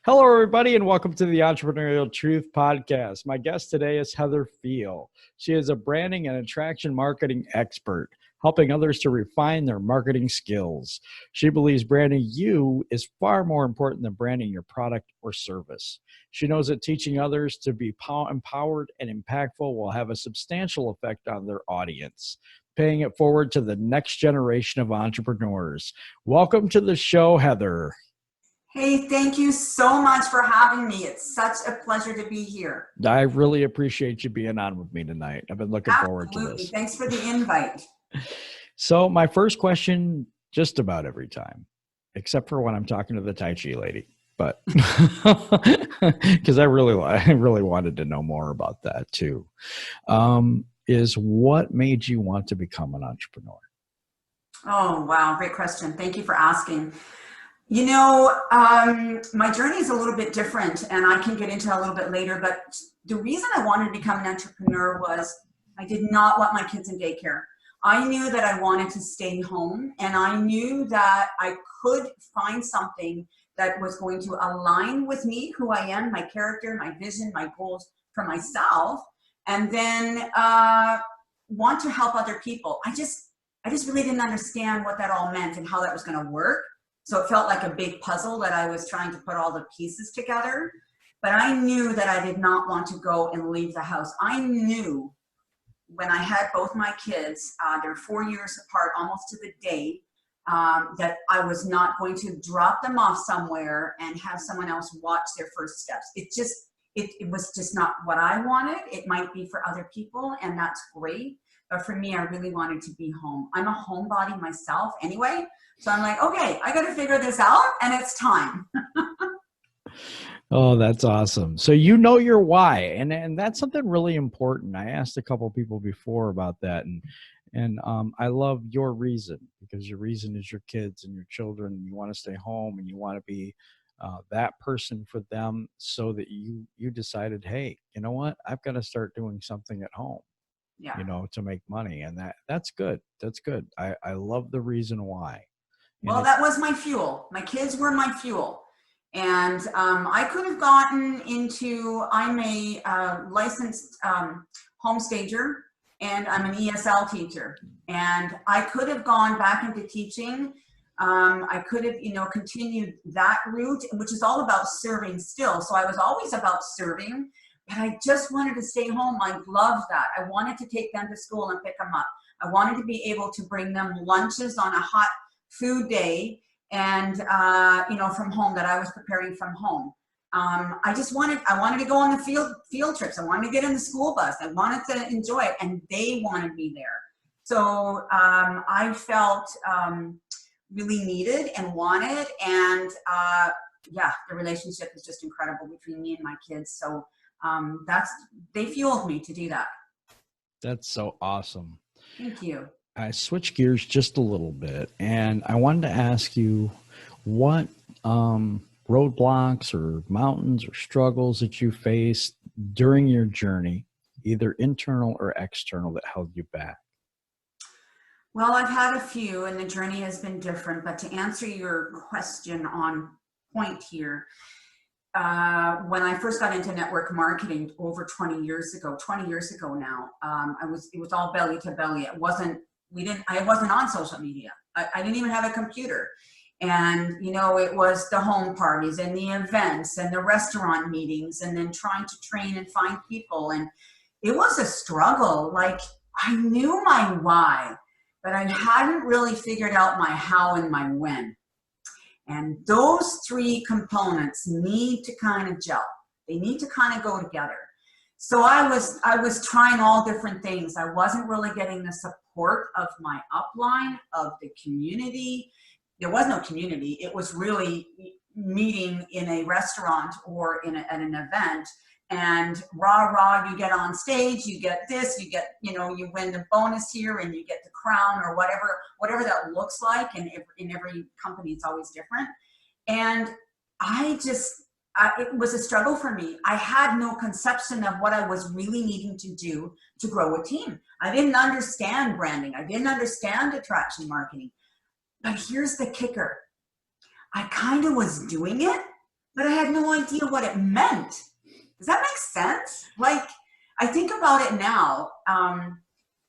Hello, everybody, and welcome to the Entrepreneurial Truth Podcast. My guest today is Heather Fiehl. She is a branding and attraction marketing expert, helping others to refine their marketing skills. She believes branding you is far more important than branding your product or service. She knows that teaching others to be empowered and impactful will have a substantial effect on their audience, paying it forward to the next generation of entrepreneurs. Welcome to the show, Heather. Hey, thank you so much for having me. It's such a pleasure to be here. I really appreciate you being on with me tonight. I've been looking forward to this. Thanks for the invite. So my first question, just about every time, except for when I'm talking to the Tai Chi lady, but because I really wanted to know more about that too, is what made you want to become an entrepreneur? Oh, wow. Great question. Thank you for asking. My journey is a little bit different, and I can get into that a little bit later, but the reason I wanted to become an entrepreneur was I did not want my kids in daycare. I knew that I wanted to stay home, and I knew that I could find something that was going to align with me, who I am, my character, my vision, my goals for myself, and then want to help other people. I just really didn't understand what that all meant and how that was going to work. So it felt like a big puzzle that I was trying to put all the pieces together. But I knew that I did not want to go and leave the house. I knew when I had both my kids, they're 4 years apart, almost to the day, that I was not going to drop them off somewhere and have someone else watch their first steps. It was just not what I wanted. It might be for other people, and that's great. But for me, I really wanted to be home. I'm a homebody myself anyway. So I'm like, okay, I got to figure this out, and it's time. Oh, that's awesome. So you know your why, and that's something really important. I asked a couple of people before about that, and I love your reason, because your reason is your kids and your children. You want to stay home, and you want to be that person for them, so that you decided, hey, you know what? I've got to start doing something at home. Yeah. To make money, and that's good. That's good. I love the reason why. Well, that was my fuel. My kids were my fuel. And I could have gotten into, I'm a licensed home stager, and I'm an ESL teacher. And I could have gone back into teaching. I could have, continued that route, which is all about serving still. So I was always about serving, but I just wanted to stay home. I loved that. I wanted to take them to school and pick them up. I wanted to be able to bring them lunches on a hot food day, and from home, that I was preparing from home. I wanted to go on the field trips. I wanted to get in the school bus. I wanted to enjoy it, and they wanted me there. So I felt really needed and wanted, and the relationship is just incredible between me and my kids. So they fueled me to do that. That's so awesome. Thank you. I switch gears just a little bit, and I wanted to ask you what roadblocks or mountains or struggles that you faced during your journey, either internal or external, that held you back. Well, I've had a few, and the journey has been different. But to answer your question on point here, when I first got into network marketing over 20 years ago now, it was all belly to belly. I wasn't on social media. I didn't even have a computer. And, it was the home parties and the events and the restaurant meetings, and then trying to train and find people. And it was a struggle. Like, I knew my why, but I hadn't really figured out my how and my when. And those three components need to kind of gel. They need to kind of go together. So I was trying all different things. I wasn't really getting the support of my upline, of the community. There was no community. It was really meeting in a restaurant or at an event, and you get on stage, you get this, you get, you win the bonus here, and you get the crown, or whatever that looks like. And in every company, it's always different. And it was a struggle for me. I had no conception of what I was really needing to do to grow a team. I didn't understand branding. I didn't understand attraction marketing. But here's the kicker. I kind of was doing it, but I had no idea what it meant. Does that make sense? Like, I think about it now.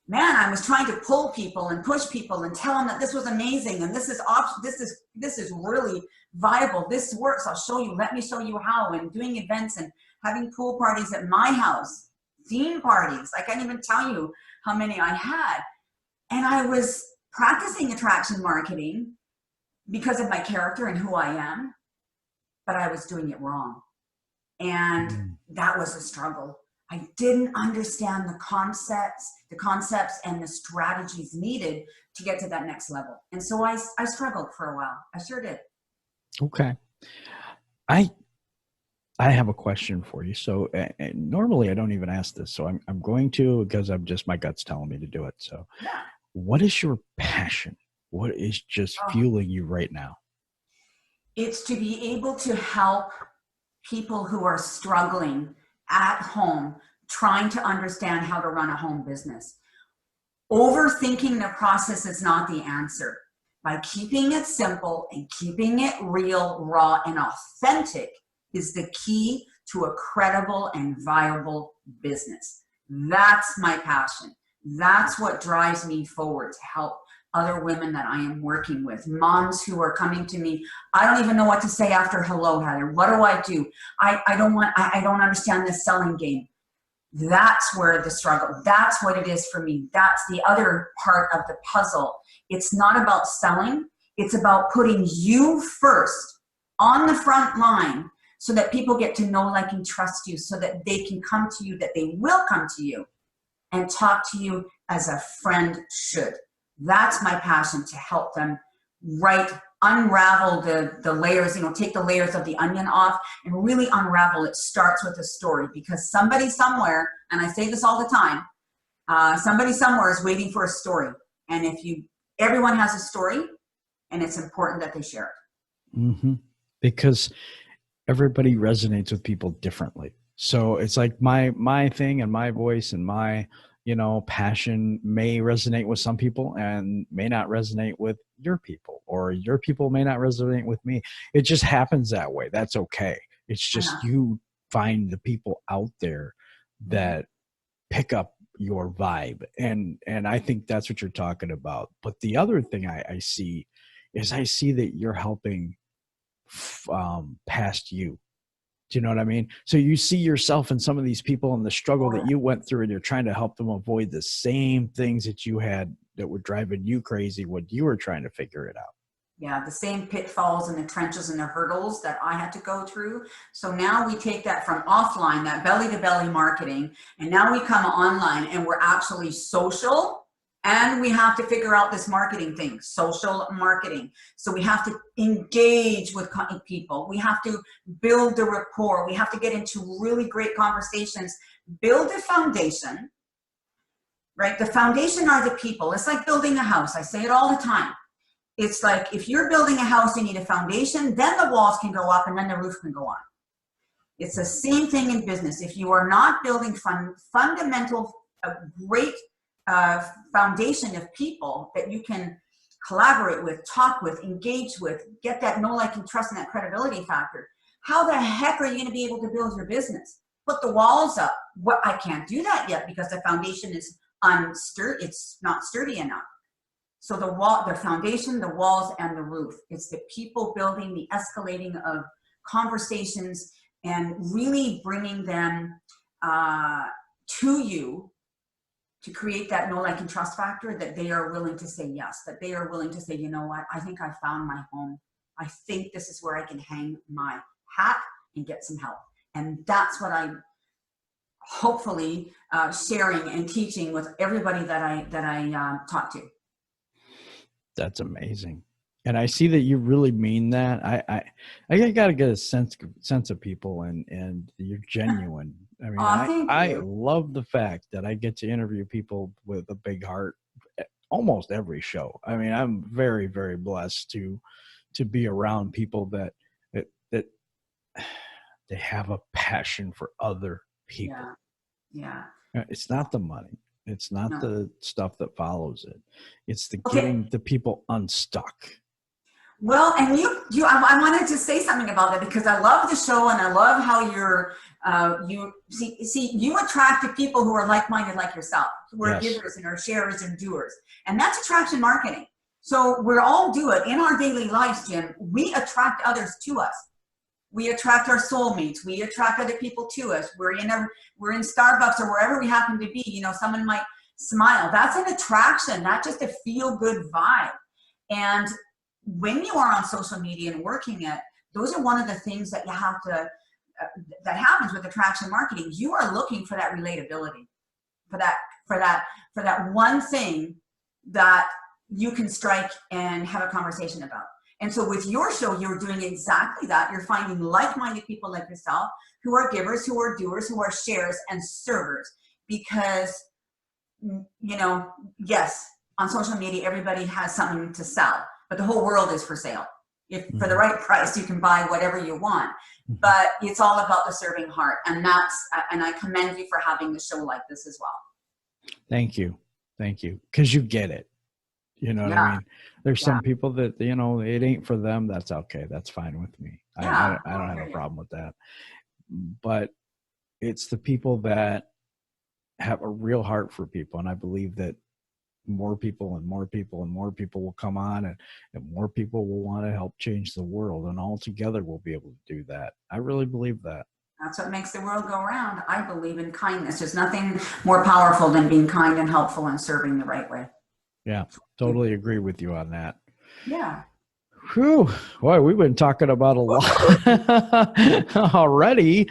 Man, I was trying to pull people and push people and tell them that this was amazing and this is really viable. This works. I'll show you. Let me show you how. And doing events and having pool parties at my house, theme parties. I can't even tell you how many I had. And I was practicing attraction marketing because of my character and who I am, but I was doing it wrong. And that was a struggle. I didn't understand the concepts and the strategies needed to get to that next level. And so I struggled for a while. I sure did. Okay. I have a question for you. So normally I don't even ask this. So I'm going to, because I'm just, my gut's telling me to do it. So Yeah. What is your passion? What is just fueling you right now? It's to be able to help people who are struggling at home, trying to understand how to run a home business. Overthinking the process is not the answer. By keeping it simple and keeping it real, raw, and authentic is the key to a credible and viable business. That's my passion. That's what drives me forward to help other women that I am working with, moms who are coming to me. I don't even know what to say after hello, Heather. What do I do? I don't understand this selling game. That's where the struggle, that's what it is for me. That's the other part of the puzzle. It's not about selling. It's about putting you first on the front line so that people get to know, like, and trust you, so that they can come to you, that they will come to you and talk to you as a friend should. That's my passion, to help them unravel the layers, take the layers of the onion off and really unravel. It starts with a story, because somebody somewhere, and I say this all the time, somebody somewhere is waiting for a story. And everyone has a story, and it's important that they share it. Mm-hmm. Because everybody resonates with people differently. So it's like my thing and my voice and my passion may resonate with some people and may not resonate with your people, or your people may not resonate with me. It just happens that way. That's okay. It's just you find the people out there that pick up your vibe. And I think that's what you're talking about. But the other thing I see is that you're helping past you. Do you know what I mean? So you see yourself in some of these people and the struggle that you went through, and you're trying to help them avoid the same things that you had that were driving you crazy when you were trying to figure it out. Yeah, the same pitfalls and the trenches and the hurdles that I had to go through. So now we take that from offline, that belly to belly marketing, and now we come online and we're actually social. And we have to figure out this marketing thing, social marketing. So we have to engage with people. We have to build the rapport. We have to get into really great conversations, build a foundation, right? The foundation are the people. It's like building a house. I say it all the time. It's like, if you're building a house, you need a foundation, then the walls can go up and then the roof can go on. It's the same thing in business. If you are not building fundamental, great foundation of people that you can collaborate with, talk with, engage with, get that know, like, and trust, and that credibility factor, how the heck are you going to be able to build your business? Put the walls up. What? I can't do that yet because the foundation is it's not sturdy enough. So the foundation, the walls, and the roof. It's the people building, the escalating of conversations, and really bringing them to you, to create that know, like, and trust factor, that they are willing to say yes, that they are willing to say, you know what, I think I found my home. I think this is where I can hang my hat and get some help. And that's what I'm hopefully sharing and teaching with everybody that I talk to. That's amazing. And I see that you really mean that. I got to get a sense of people, and you're genuine. I mean, I love the fact that I get to interview people with a big heart almost every show. I mean, I'm very, very blessed to be around people that they have a passion for other people. Yeah. It's not the money. It's not the stuff that follows it. It's the getting the people unstuck. Well, and I wanted to say something about that because I love the show and I love how you see, you attract the people who are like-minded like yourself, who are givers and are sharers and doers. And that's attraction marketing. So we're all do it in our daily lives, Jim. We attract others to us. We attract our soulmates. We attract other people to us. We're in Starbucks or wherever we happen to be. You know, someone might smile. That's an attraction, not just a feel-good vibe. And when you are on social media and working it, those are one of the things that you have to, that happens with attraction marketing. You are looking for that relatability, for that one thing that you can strike and have a conversation about. And so with your show, you're doing exactly that. You're finding like-minded people like yourself who are givers, who are doers, who are sharers and servers. Because, you know, yes, on social media, everybody has something to sell, but the whole world is for sale. If for the right price, you can buy whatever you want, but it's all about the serving heart. And I commend you for having the show like this as well. Thank you. Thank you. 'Cause you get it. You know what I mean? There's some people that, you know, it ain't for them. That's okay. That's fine with me. I don't have a problem with that. But it's the people that have a real heart for people. And I believe that more people and more people and more people will come on and more people will want to help change the world. And all together we'll be able to do that. I really believe that. That's what makes the world go round. I believe in kindness. There's nothing more powerful than being kind and helpful and serving the right way. Yeah, totally agree with you on that. Yeah. Whew. Boy, we've been talking about a lot already.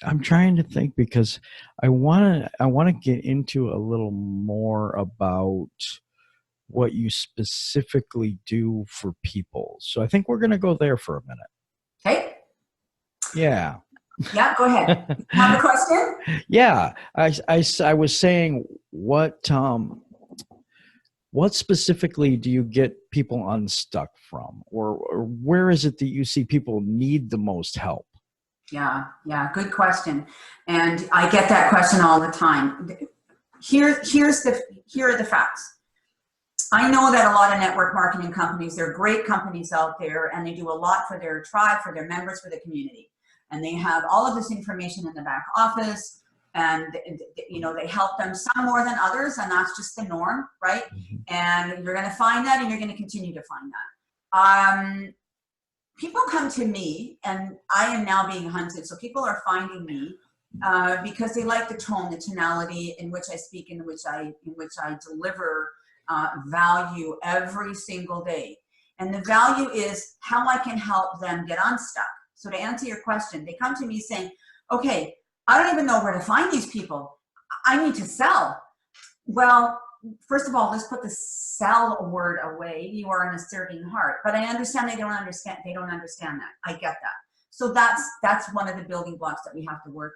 I'm trying to think because I want to get into a little more about what you specifically do for people. So I think we're going to go there for a minute. Okay. Yeah. Yeah, go ahead. Have a question? Yeah. I was saying what specifically do you get people unstuck from, or where is it that you see people need the most help? Yeah, good question. And I get that question all the time. Here are the facts. I know that a lot of network marketing companies, they're great companies out there and they do a lot for their tribe, for their members, for the community. And they have all of this information in the back office and, you know, they help them some more than others, and that's just the norm, right? And you're going to find that and you're going to continue to find that. People come to me and I am now being hunted. So people are finding me because they like the tone, the tonality in which I speak, in which I deliver value every single day. And the value is how I can help them get unstuck. So to answer your question, they come to me saying, okay, I don't even know where to find these people. I need to sell. Well, first of all, let's put the sell word away. You are in a serving heart, but I understand they don't understand that. I get that. So that's one of the building blocks that we have to work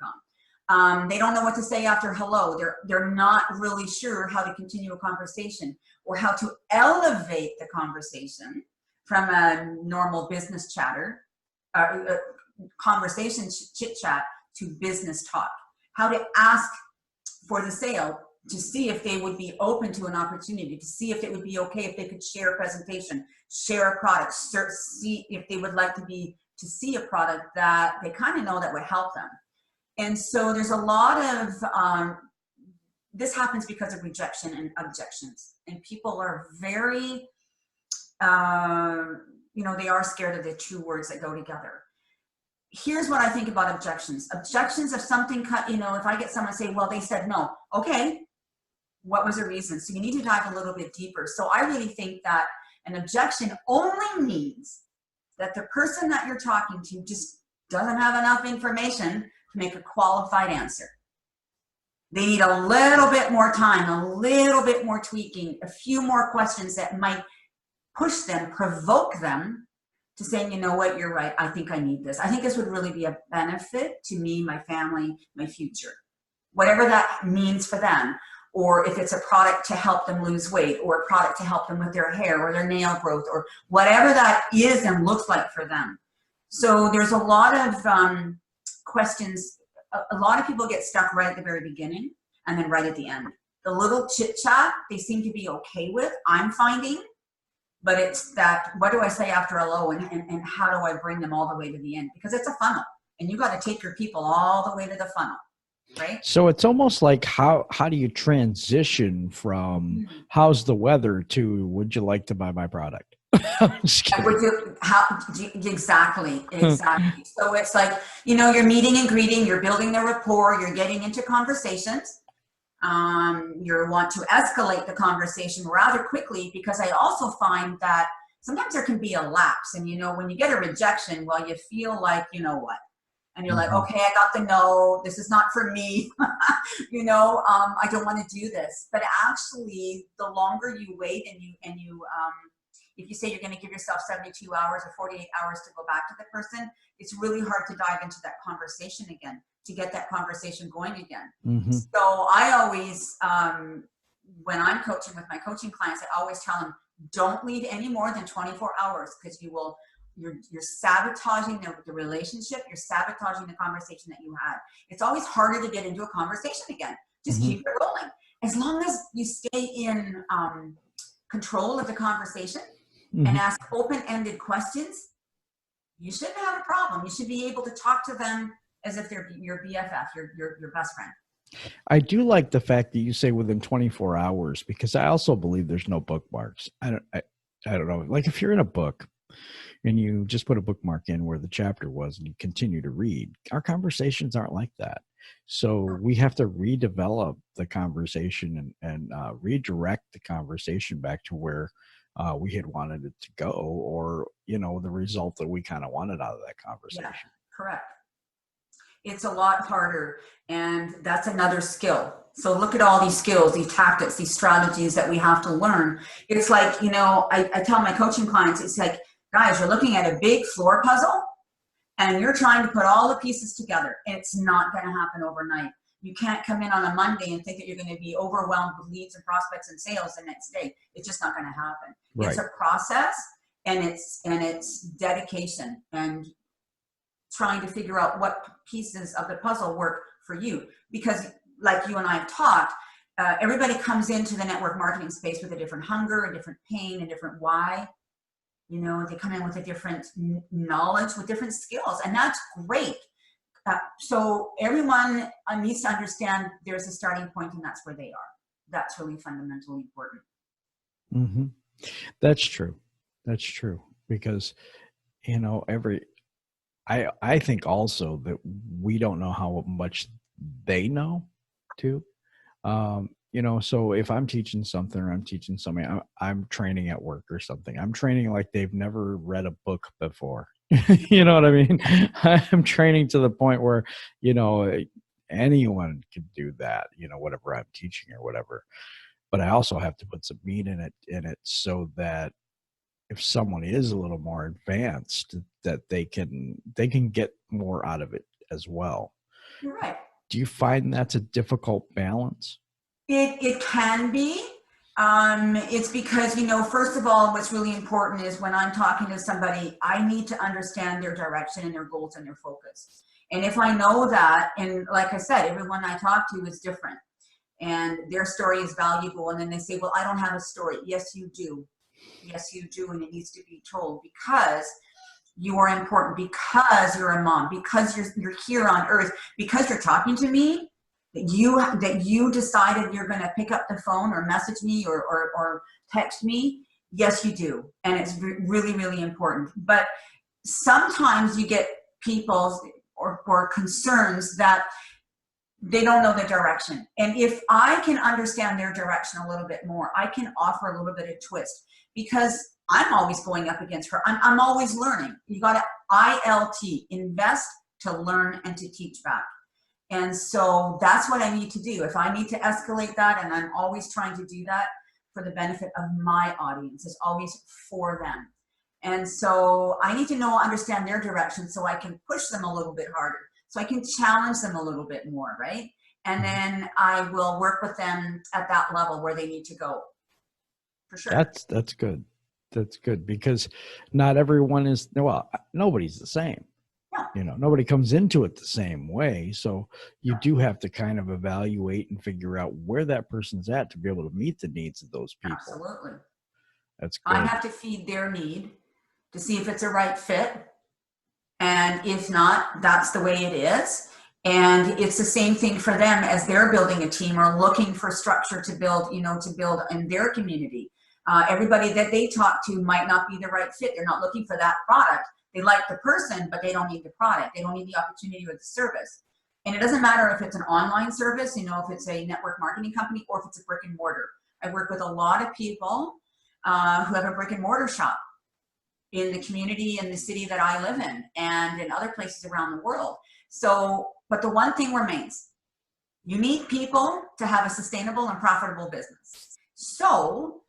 on. They don't know what to say after hello. They're not really sure how to continue a conversation or how to elevate the conversation from a normal business chatter, conversation chit chat to business talk. How to ask for the sale, to see if they would be open to an opportunity, to see if it would be okay if they could share a presentation, share a product, see if they would like to see a product that they kind of know that would help them. And so there's a lot of, this happens because of rejection and objections. And people are very, you know, they are scared of the two words that go together. Here's what I think about objections. Objections of something, you know, if I get someone say, well, they said no. Okay, what was the reason? So you need to dive a little bit deeper. So I really think that an objection only means that the person that you're talking to just doesn't have enough information to make a qualified answer. They need a little bit more time, a little bit more tweaking, a few more questions that might push them, provoke them to saying, you know what, you're right, I think I need this. I think this would really be a benefit to me, my family, my future. Whatever that means for them. Or if it's a product to help them lose weight, or a product to help them with their hair or their nail growth, or whatever that is and looks like for them. So there's a lot of questions. A lot of people get stuck right at the very beginning and then right at the end. The little chit chat, they seem to be okay with, I'm finding. but it's that, what do I say after a low, and how do I bring them all the way to the end? Because it's a funnel, and you got to take your people all the way to the funnel, right? So it's almost like how do you transition from how's the weather to would you like to buy my product? I'm just kidding. Exactly. So it's like, you're meeting and greeting, you're building the rapport, you're getting into conversations. You want to escalate the conversation rather quickly, because I also find that sometimes there can be a lapse, and when you get a rejection, well, you feel like, and you're like, okay, I got the no, this is not for me. I don't want to do this. But actually, the longer you wait, and you if you say you're going to give yourself 72 hours or 48 hours to go back to the person, it's really hard to dive into that conversation again, to get that conversation going again. So I always, when I'm coaching with my coaching clients, I always tell them, don't leave any more than 24 hours, because you're sabotaging the relationship. You're sabotaging the conversation that you had. It's always harder to get into a conversation again. Just keep it rolling. As long as you stay in control of the conversation and ask open-ended questions, you shouldn't have a problem. You should be able to talk to them as if they're your BFF, your best friend. I do like the fact that you say within 24 hours, because I also believe there's no bookmarks. I don't know. Like if you're in a book and you just put a bookmark in where the chapter was and you continue to read, our conversations aren't like that. So we have to redevelop the conversation and redirect the conversation back to where we had wanted it to go, or, the result that we kind of wanted out of that conversation. Yeah, correct. It's a lot harder, and that's another skill. So look at all these skills, these tactics, these strategies that we have to learn. It's like, I tell my coaching clients, it's like, guys, you're looking at a big floor puzzle, and you're trying to put all the pieces together. It's not going to happen overnight. You can't come in on a Monday and think that you're going to be overwhelmed with leads and prospects and sales the next day. It's just not going to happen. Right. It's a process, and it's dedication and trying to figure out what pieces of the puzzle work for you. Because like you and I have talked, everybody comes into the network marketing space with a different hunger, a different pain, a different why. They come in with a different knowledge, with different skills, and that's great. So everyone needs to understand there's a starting point, and that's where they are. That's really fundamentally important. That's true. That's true. Because, I think also that we don't know how much they know too. So if I'm teaching something, or I'm teaching somebody, I'm training at work or something, I'm training like they've never read a book before. You know what I mean? I'm training to the point where, anyone can do that, whatever I'm teaching or whatever. But I also have to put some meat in it so that if someone is a little more advanced, that they can get more out of it as well. You're right. Do you find that's a difficult balance? It can be. It's because, first of all, what's really important is when I'm talking to somebody, I need to understand their direction and their goals and their focus. And if I know that, and like I said, everyone I talk to is different, and their story is valuable. And then they say, well, I don't have a story. Yes, you do. Yes, you do. And it needs to be told, because you are important, because you're a mom, because you're here on earth, because you're talking to me, that you decided you're going to pick up the phone or message me or text me. Yes, you do. And it's really, really important. But sometimes you get people or concerns that they don't know the direction. And if I can understand their direction a little bit more, I can offer a little bit of twist, because I'm always going up against her. I'm always learning. You got to ILT, invest to learn and to teach back. And so that's what I need to do. If I need to escalate that, and I'm always trying to do that for the benefit of my audience, it's always for them. And so I need to understand their direction, so I can push them a little bit harder, so I can challenge them a little bit more, right? And then I will work with them at that level where they need to go. For sure. That's good. That's good, because not everyone is, nobody's the same. Nobody comes into it the same way. So you do have to kind of evaluate and figure out where that person's at to be able to meet the needs of those people. Absolutely. That's I good. have to feed their need to see if it's a right fit. And if not, that's the way it is. And it's the same thing for them as they're building a team or looking for structure to build, to build in their community. Everybody that they talk to might not be the right fit. They're not looking for that product. They like the person, but they don't need the product. They don't need the opportunity or the service. And it doesn't matter if it's an online service, if it's a network marketing company or if it's a brick and mortar. I work with a lot of people who have a brick and mortar shop in the community in the city that I live in and in other places around the world. So, but the one thing remains, you need people to have a sustainable and profitable business. So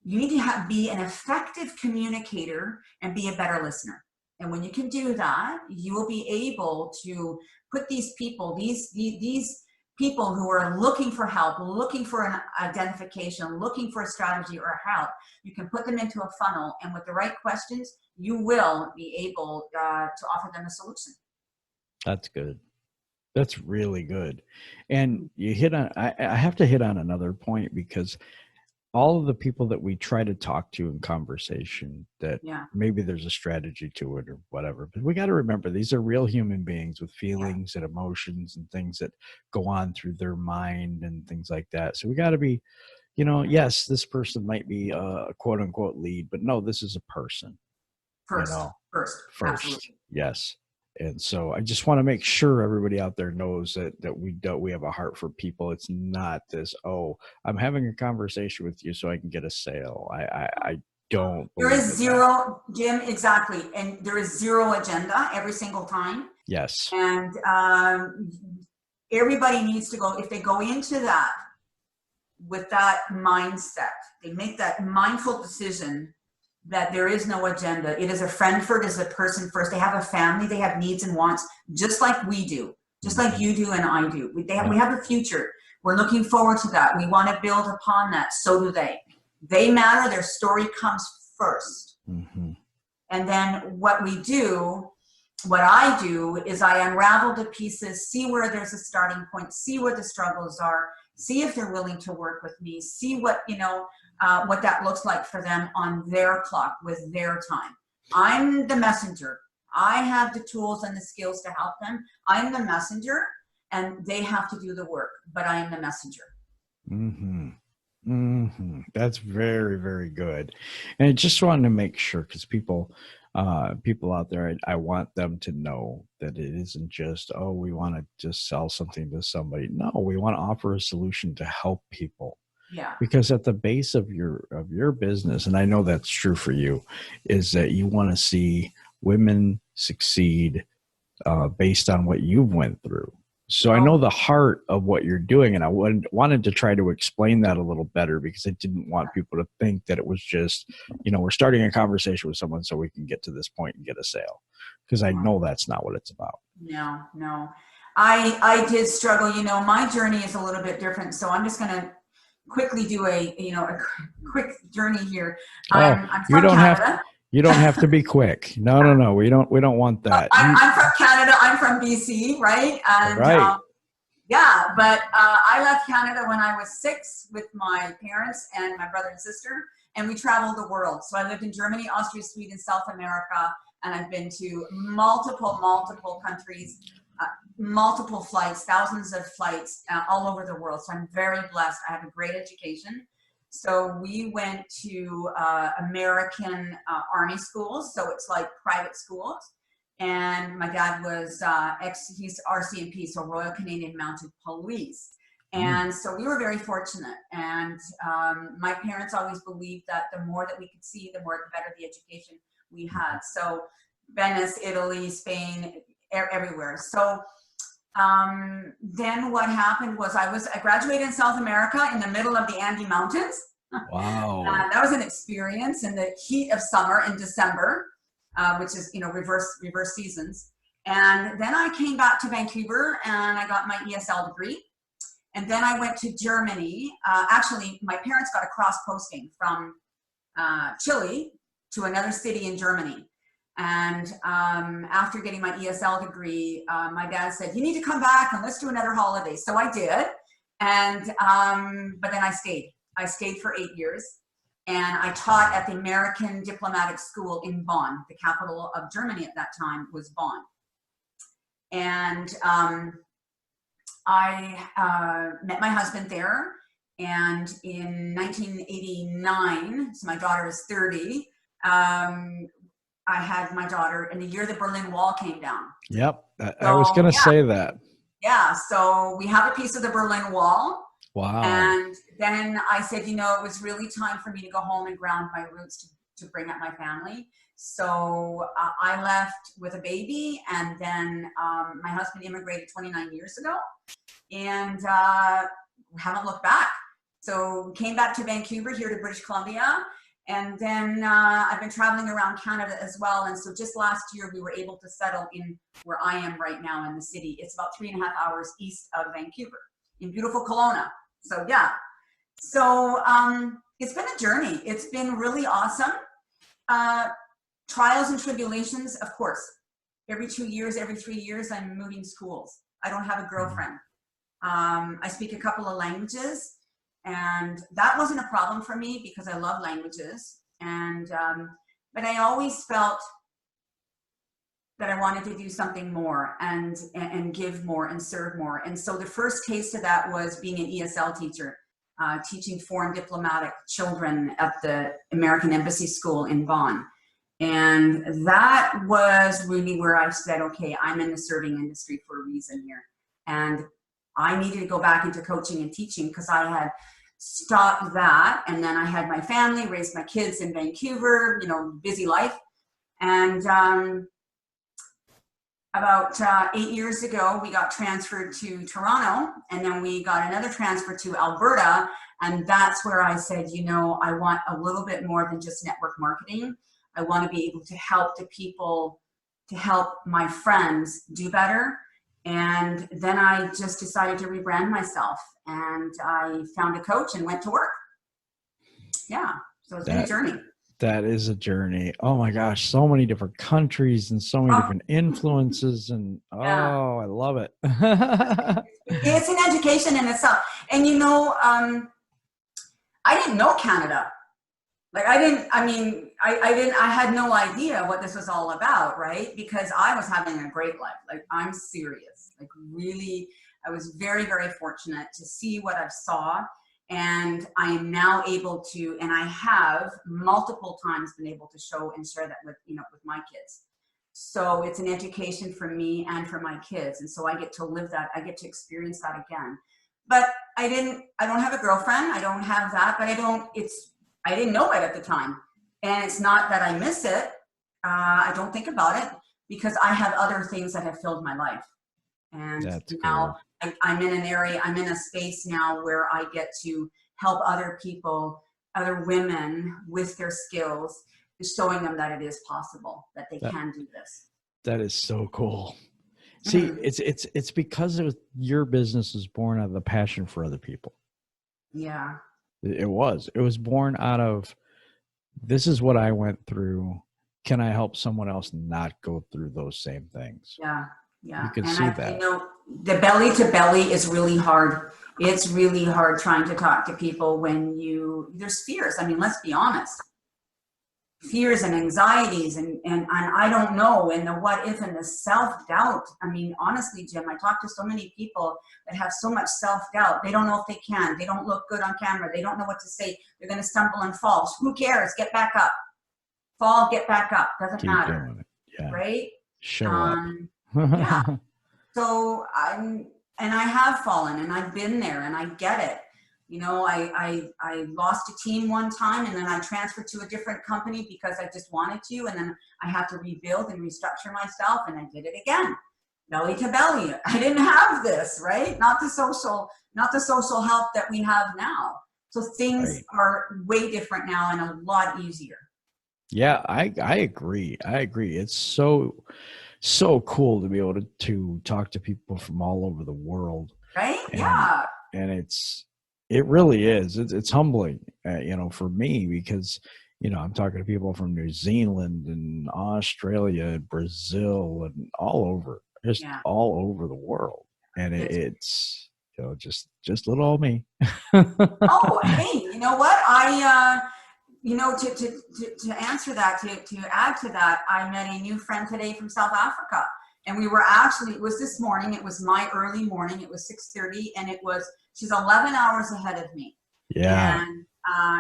you need to be an effective communicator and be a better listener. And when you can do that, you will be able to put these people, these people who are looking for help, looking for an identification, looking for a strategy or help, you can put them into a funnel, and with the right questions, you will be able to offer them a solution. That's good. That's really good. And you hit on, I have to hit on another point, because all of the people that we try to talk to in conversation, that maybe there's a strategy to it or whatever, but we got to remember, these are real human beings with feelings and emotions and things that go on through their mind and things like that. So we got to be, yes, this person might be a quote unquote lead, but no, this is a person. First. Absolutely. Yes. And so I just want to make sure everybody out there knows that we have a heart for people. It's not this, oh, I'm having a conversation with you so I can get a sale. I don't. There is zero, Jim, exactly. And there is zero agenda every single time. Yes. And everybody needs to go, if they go into that with that mindset, they make that mindful decision that there is no agenda. It is a friend first, it is a person first. They have a family, they have needs and wants, just like we do, just like you do and I do. We have a future. We're looking forward to that. We want to build upon that. So do they. They matter. Their story comes first. Mm-hmm. And then what I do is I unravel the pieces, see where there's a starting point, see where the struggles are, see if they're willing to work with me, see what that looks like for them on their clock with their time. I'm the messenger. I have the tools and the skills to help them. I'm the messenger, and they have to do the work, but I am the messenger. Mm-hmm. Mm-hmm. That's very, very good. And I just wanted to make sure, because people out there, I want them to know that it isn't just, oh, we want to just sell something to somebody. No, we want to offer a solution to help people. Yeah. Because at the base of your business, and I know that's true for you, is that you want to see women succeed based on what you've went through. So I know the heart of what you're doing, and I wanted to try to explain that a little better, because I didn't want people to think that it was just, we're starting a conversation with someone so we can get to this point and get a sale, because I know that's not what it's about. No. I did struggle. My journey is a little bit different, so I'm just going to quickly do a quick journey here. I'm from Canada. You don't have to be quick. No. We don't want that. I'm from Canada. I'm from BC, right? And right. But I left Canada when I was 6 with my parents and my brother and sister, and we traveled the world. So I lived in Germany, Austria, Sweden, South America, and I've been to multiple countries, multiple flights, thousands of flights all over the world. So I'm very blessed. I have a great education. So we went to American Army schools. So it's like private schools. And my dad was, he's RCMP, so Royal Canadian Mounted Police. And so we were very fortunate. And my parents always believed that the more that we could see, the better the education we had. So Venice, Italy, Spain, everywhere. So then what happened was I graduated in South America in the middle of the Andes Mountains. Wow. That was an experience in the heat of summer in December, which is, reverse seasons. And then I came back to Vancouver and I got my ESL degree. And then I went to Germany. Actually, my parents got a cross posting from Chile to another city in Germany. And after getting my ESL degree, my dad said, you need to come back and let's do another holiday. So I did. And but then I stayed. I stayed for 8 years. And I taught at the American Diplomatic School in Bonn. The capital of Germany at that time was Bonn. And I met my husband there. And in 1989, so my daughter is 30, I had my daughter in the year the Berlin Wall came down. Yep. I was going to say that. Yeah. So we have a piece of the Berlin Wall. Wow. And then I said, you know, it was really time for me to go home and ground my roots to bring up my family. So I left with a baby, and then my husband immigrated 29 years ago, and haven't looked back. So came back to Vancouver, here to British Columbia. And then I've been traveling around Canada as well. And so just last year, we were able to settle in where I am right now in the city. It's about 3.5 hours east of Vancouver in beautiful Kelowna. So yeah. So it's been a journey. It's been really awesome. Trials and tribulations, of course. Every 2 years, every 3 years, I'm moving schools. I don't have a girlfriend. I speak a couple of languages. And that wasn't a problem for me because I love languages. And, but I always felt that I wanted to do something more and give more and serve more. And so the first taste of that was being an ESL teacher, teaching foreign diplomatic children at the American Embassy School in Bonn. And that was really where I said, okay, I'm in the serving industry for a reason here. And I needed to go back into coaching and teaching because I had stopped that. And then I had my family, raised my kids in Vancouver, you know, busy life. And about 8 years ago, we got transferred to Toronto, and then we got another transfer to Alberta. And that's where I said, you know, I want a little bit more than just network marketing. I want to be able to help the people, to help my friends do better. And then I just decided to rebrand myself, and I found a coach and went to work. Yeah. So it's been a journey. That is a journey. Oh my gosh. So many different countries and so many different influences. And I love it. It's an education in itself. And you know, I didn't know Canada. Like I had no idea what this was all about, right? Because I was having a great life. Like I'm serious, like really, I was very, very fortunate to see what I saw. And I am now able to, and I have multiple times been able to show and share that with, you know, with my kids. So it's an education for me and for my kids. And so I get to live that, I get to experience that again. But I don't have a girlfriend. I don't have that, but I didn't know it at the time. And it's not that I miss it. I don't think about it because I have other things that have filled my life. And that's now cool. I'm in an area, I'm in a space now where I get to help other people, other women with their skills, showing them that it is possible, that they can do this. That is so cool. See, it's because your business was born out of the passion for other people. Yeah. It was born out of, this is what I went through. Can I help someone else not go through those same things? Yeah. Yeah. You can see that. You know, the belly to belly is really hard. It's really hard trying to talk to people when there's fears. I mean, let's be honest. Fears and anxieties and I don't know, and the what if and the self-doubt. I mean, honestly, Jim, I talk to so many people that have so much self-doubt. They don't know if they can. They don't look good on camera. They don't know what to say. They're going to stumble and fall. Who cares? Get back up. Fall, get back up. Doesn't matter. Doing it. Yeah. Right? Show up. Yeah. So I have fallen, and I've been there, and I get it. You know, I lost a team one time, and then I transferred to a different company because I just wanted to, and then I had to rebuild and restructure myself, and I did it again, belly to belly. I didn't have this, right? Not the social help that we have now. So things are way different now and a lot easier. Yeah, I agree. It's so cool to be able to talk to people from all over the world. Right? And it really is. It's humbling, you know, for me because, you know, I'm talking to people from New Zealand and Australia, Brazil, and all over the world. And it's, you know, just little old me. Oh, hey, you know what? you know, to answer that, to add to that, I met a new friend today from South Africa. And we were actually, it was this morning, it was my early morning, it was 6:30, and she's 11 hours ahead of me. Yeah. And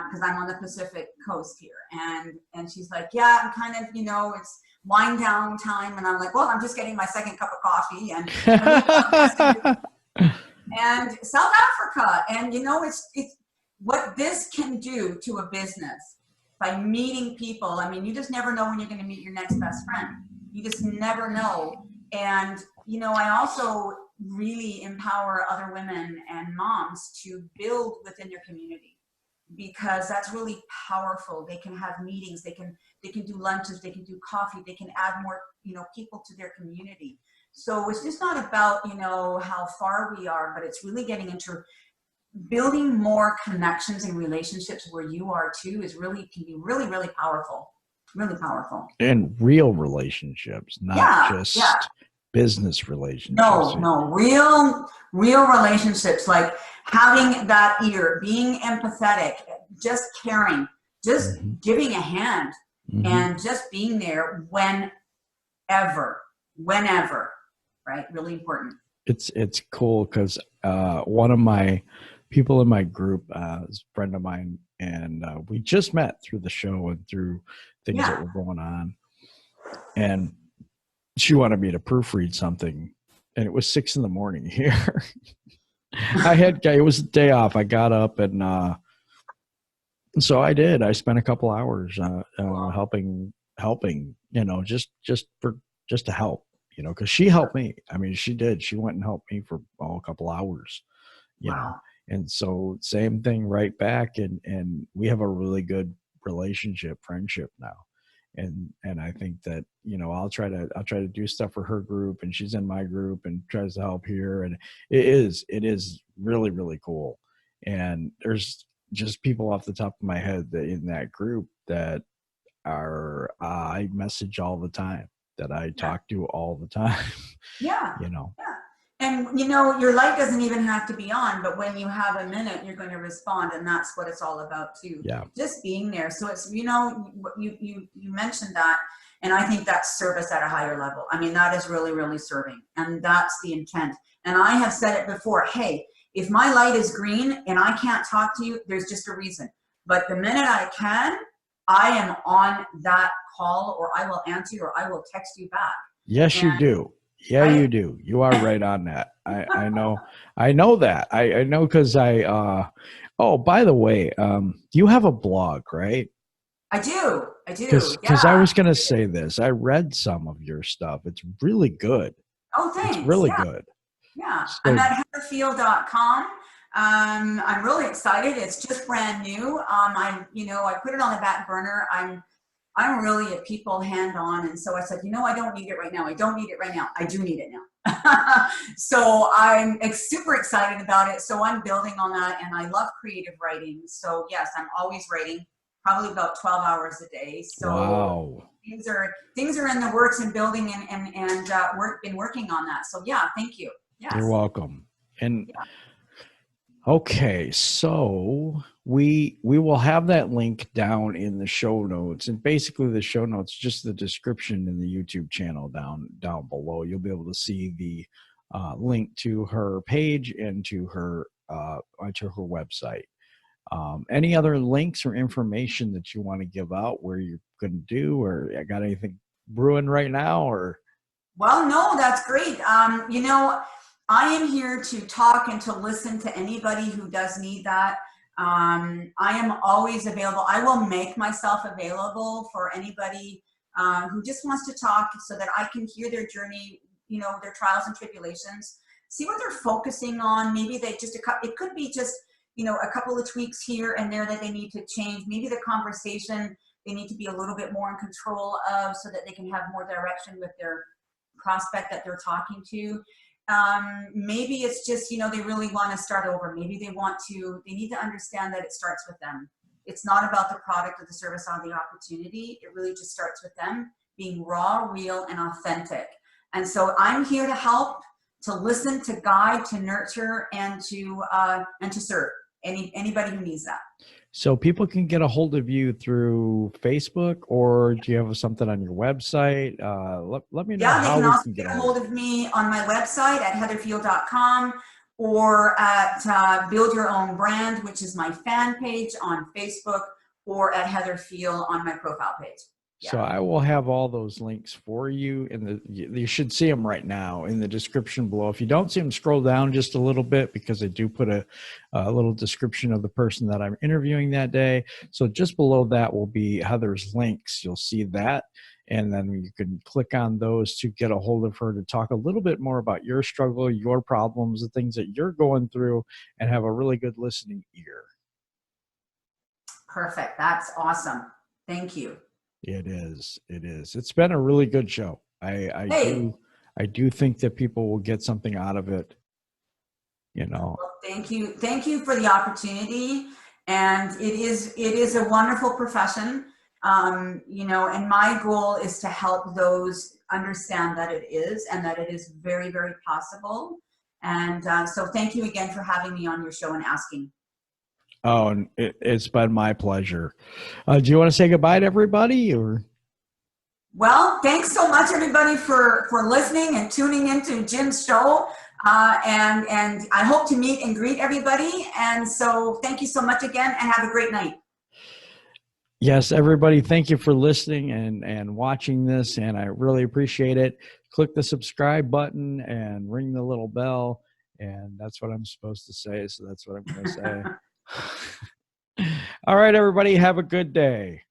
because I'm on the Pacific coast here. And she's like, yeah, I'm kind of, you know, it's wind down time. And I'm like, well, I'm just getting my second cup of coffee. And South Africa. And, you know, it's what this can do to a business by meeting people. I mean, you just never know when you're going to meet your next best friend. You just never know. And, you know, I also really empower other women and moms to build within their community, because that's really powerful. They can have meetings, they can do lunches, they can do coffee, they can add more, you know, people to their community. So it's just not about, you know, how far we are, but it's really getting into building more connections and relationships where you are too can be really, really powerful. Really powerful. And real relationships, not just business relationships. No, real relationships, like having that ear, being empathetic, just caring, just giving a hand, and just being there whenever, right? Really important. It's cool because one of my people in my group is a friend of mine, and we just met through the show and through things that were going on. And she wanted me to proofread something, and it was 6 a.m. here. It was a day off. I got up and so I did. I spent a couple hours helping, you know, just to help, you know, because she helped me. I mean, she did. She went and helped me for a couple hours, you know. And so same thing right back, and we have a really good friendship now. And I think that, you know, I'll try to do stuff for her group, and she's in my group and tries to help here. And it is really, really cool. And there's just people off the top of my head that in that group that are, I message all the time, that I talk to all the time. Yeah. You know? Yeah. And, you know, your light doesn't even have to be on, but when you have a minute, you're going to respond. And that's what it's all about too. Yeah. Just being there. So it's, you know, you mentioned that. And I think that's service at a higher level. I mean, that is really, really serving. And that's the intent. And I have said it before, hey, if my light is green and I can't talk to you, there's just a reason. But the minute I can, I am on that call, or I will answer you, or I will text you back. Yes, you do. Yeah, you do. You are right on that. I know that. I know because oh, by the way, you have a blog, right? I do. Because I was going to say this. I read some of your stuff. It's really good. Oh, thanks. It's really good. Yeah. So, I'm at heatherfiehl.com. I'm really excited. It's just brand new. I put it on the back burner. I'm really a people hand-on, and so I said, you know, I don't need it right now. I do need it now. So I'm super excited about it. So I'm building on that, and I love creative writing. So yes, I'm always writing, probably about 12 hours a day. So wow. things are in the works and building, and been working on that. So yeah, thank you. Yes. You're welcome. And okay, so we will have that link down in the show notes, and basically the show notes, just the description in the YouTube channel down below. You'll be able to see the link to her page and to her website. Any other links or information that you want to give out, where you're going to do, or I got anything brewing right now, or? Well, no, that's great. You know, I am here to talk and to listen to anybody who does need that. I am always available. I will make myself available for anybody who just wants to talk, so that I can hear their journey, you know, their trials and tribulations, see what they're focusing on. Maybe it could be just, you know, a couple of tweaks here and there that they need to change. Maybe the conversation they need to be a little bit more in control of, so that they can have more direction with their prospect that they're talking to. Maybe it's just, you know, they really want to start over. Maybe they need to understand that it starts with them. It's not about the product or the service or the opportunity. It really just starts with them being raw, real, and authentic. And so I'm here to help, to listen, to guide, to nurture, and to serve anybody who needs that. So people can get a hold of you through Facebook, or do you have something on your website? Let me know Yeah, they how can we also can get get a a hold hold of of you. me on my website at heatherfiehl.com or at Build Your Own Brand, which is my fan page on Facebook, or at Heather Fiehl on my profile page. So Yeah. I will have all those links for you you should see them right now in the description below. If you don't see them, scroll down just a little bit because I do put a little description of the person that I'm interviewing that day. So just below that will be Heather's links. You'll see that. And then you can click on those to get a hold of her to talk a little bit more about your struggle, your problems, the things that you're going through, and have a really good listening ear. Perfect. That's awesome. Thank you. It is. It is. It's been a really good show. Hey, I do think that people will get something out of it, you know. well, thank you. Thank you for the opportunity. And it is a wonderful profession. And my goal is to help those understand that it is, and that it is very, very possible. And so thank you again for having me on your show and asking. Oh, and it's been my pleasure. Do you want to say goodbye to everybody, or? Well, thanks so much, everybody, for listening and tuning into Jim's show. And I hope to meet and greet everybody. And so thank you so much again, and have a great night. Yes, everybody, thank you for listening and watching this, and I really appreciate it. Click the subscribe button and ring the little bell, and that's what I'm supposed to say, so that's what I'm going to say. All right, everybody, have a good day.